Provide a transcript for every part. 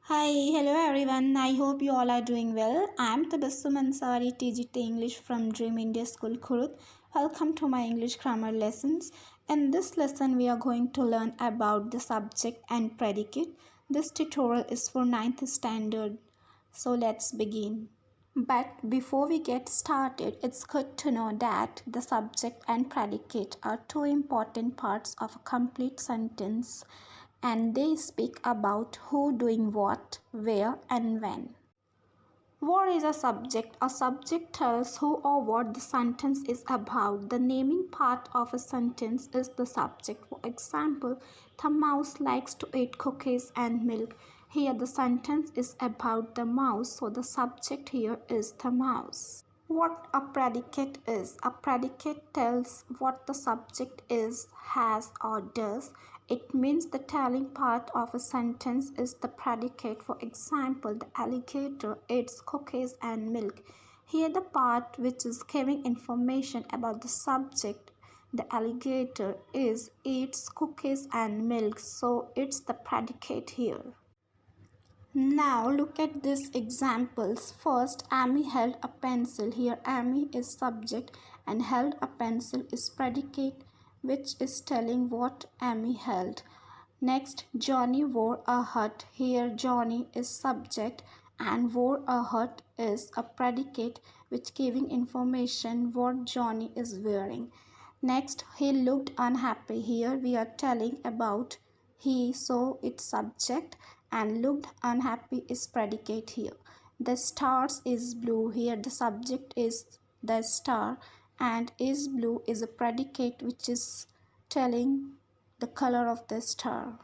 Hi, hello everyone. I hope you all are doing well. I'm Tabassum Ansari, TGT English from Dream India School, Kurut. Welcome to my English grammar lessons. In this lesson, we are going to learn about the subject and predicate. This tutorial is for 9th standard. So let's begin. But before we get started, it's good to know that the subject and predicate are two important parts of a complete sentence, and they speak about who doing what, where, and when. What is a subject? A subject tells who or what the sentence is about. The naming part of a sentence is the subject. For example, the mouse likes to eat cookies and milk. Here the sentence is about the mouse, so the subject here is the mouse. What a predicate is. A predicate tells what the subject is, has, or does. It means the telling part of a sentence is the predicate. For example, the alligator eats cookies and milk. Here the part which is giving information about the subject, the alligator, is eats cookies and milk, so it's the predicate here. Now look at these examples. First, Amy held a pencil. Here Amy is subject and held a pencil is predicate, which is telling what Amy held. Next, Johnny wore a hat. Here Johnny is subject and wore a hat is a predicate which giving information what Johnny is wearing. Next, he looked unhappy. Here we are telling about he, so it's subject, and looked unhappy is predicate here. The stars is blue. Here the subject is the star and is blue is a predicate which is telling the color of the star.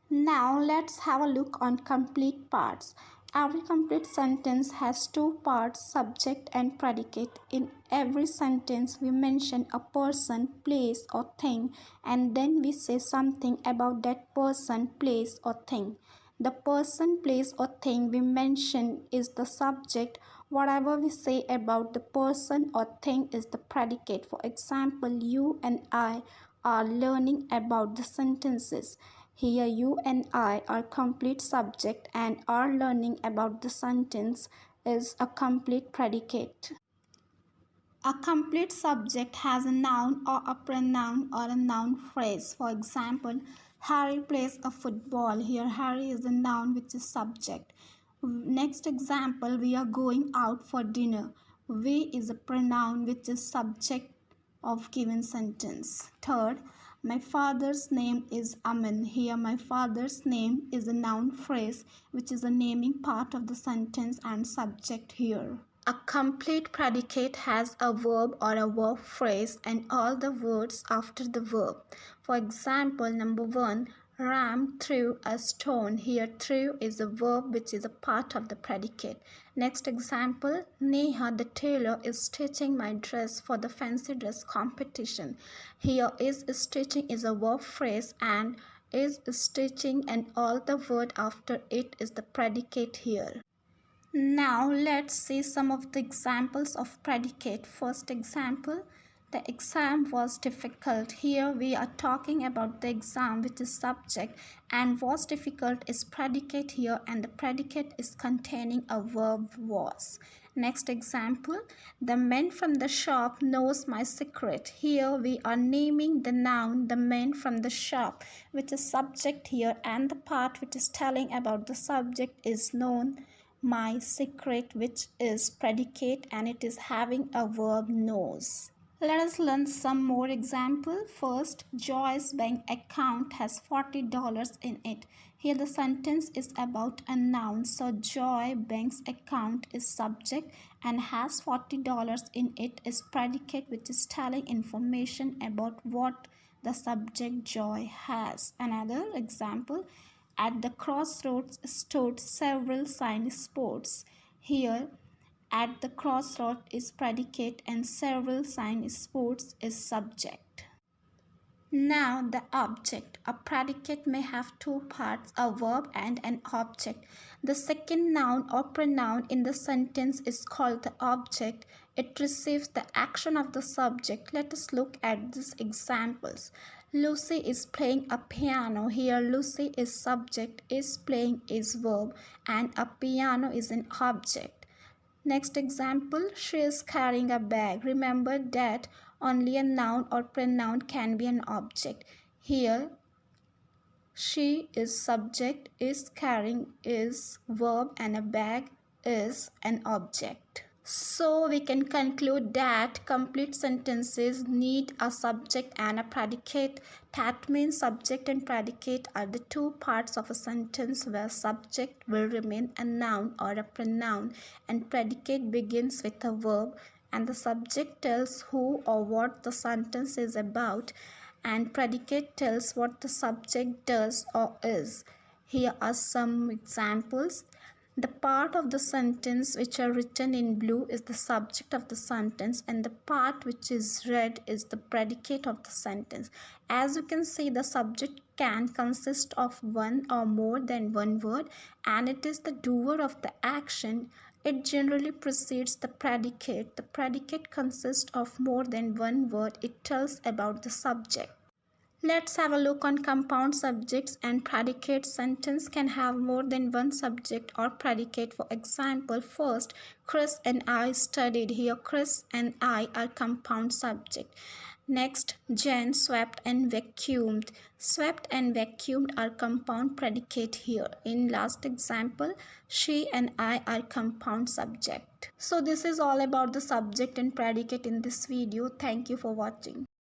Now let's have a look on complete parts. Every complete sentence has two parts, subject and predicate. In every sentence we mention a person, place or thing, and then we say something about that person, place or thing. The person, place or thing we mention is the subject. Whatever we say about the person or thing is the predicate. For example, you and I are learning about the sentences. Here you and I are complete subject and are learning about the sentence is a complete predicate. A complete subject has a noun or a pronoun or a noun phrase. For example, Harry plays a football. Here Harry is a noun which is subject. Next example, we are going out for dinner. We is a pronoun which is subject of given sentence. Third, my father's name is Aman. Here my father's name is a noun phrase which is a naming part of the sentence and subject here. A complete predicate has a verb or a verb phrase and all the words after the verb. For example, number 1, Ram threw a stone. Here threw is a verb which is a part of the predicate. Next example, Neha the tailor is stitching my dress for the fancy dress competition. Here is stitching is a verb phrase and is stitching and all the word after it is the predicate here. Now let's see some of the examples of predicate. First example, the exam was difficult. Here we are talking about the exam which is subject and was difficult is predicate here and the predicate is containing a verb was. Next example, the man from the shop knows my secret. Here we are naming the noun the man from the shop which is subject here and the part which is telling about the subject is known my secret which is predicate and it is having a verb knows. Let us learn some more example. First, Joy's bank account has $40 in it. Here the sentence is about a noun, so Joy bank's account is subject and has $40 in it is predicate which is telling information about what the subject Joy has. Another example, at the crossroads stood several signboards. Here, at the crossroad is predicate and several signboards is subject. Now the object. A predicate may have two parts, a verb and an object. The second noun or pronoun in the sentence is called the object. It receives the action of the subject. Let us look at these examples. Lucy is playing a piano. Here Lucy is subject, is playing is verb, and a piano is an object. Next example, she is carrying a bag. Remember that only a noun or pronoun can be an object. Here she is subject, is carrying is verb, and a bag is an object. So we can conclude that complete sentences need a subject and a predicate. That means subject and predicate are the two parts of a sentence where subject will remain a noun or a pronoun and predicate begins with a verb, and the subject tells who or what the sentence is about and predicate tells what the subject does or is. Here are some examples. The part of the sentence which are written in blue is the subject of the sentence, and the part which is red is the predicate of the sentence. As you can see, the subject can consist of one or more than one word, and it is the doer of the action. It generally precedes the predicate. The predicate consists of more than one word. It tells about the subject. Let's have a look on compound subjects and predicates. Sentence can have more than one subject or predicate. For example, first, Chris and I studied. Here, Chris and I are compound subject. Next, Jen swept and vacuumed. Swept and vacuumed are compound predicate here. In last example, she and I are compound subject. So this is all about the subject and predicate in this video. Thank you for watching.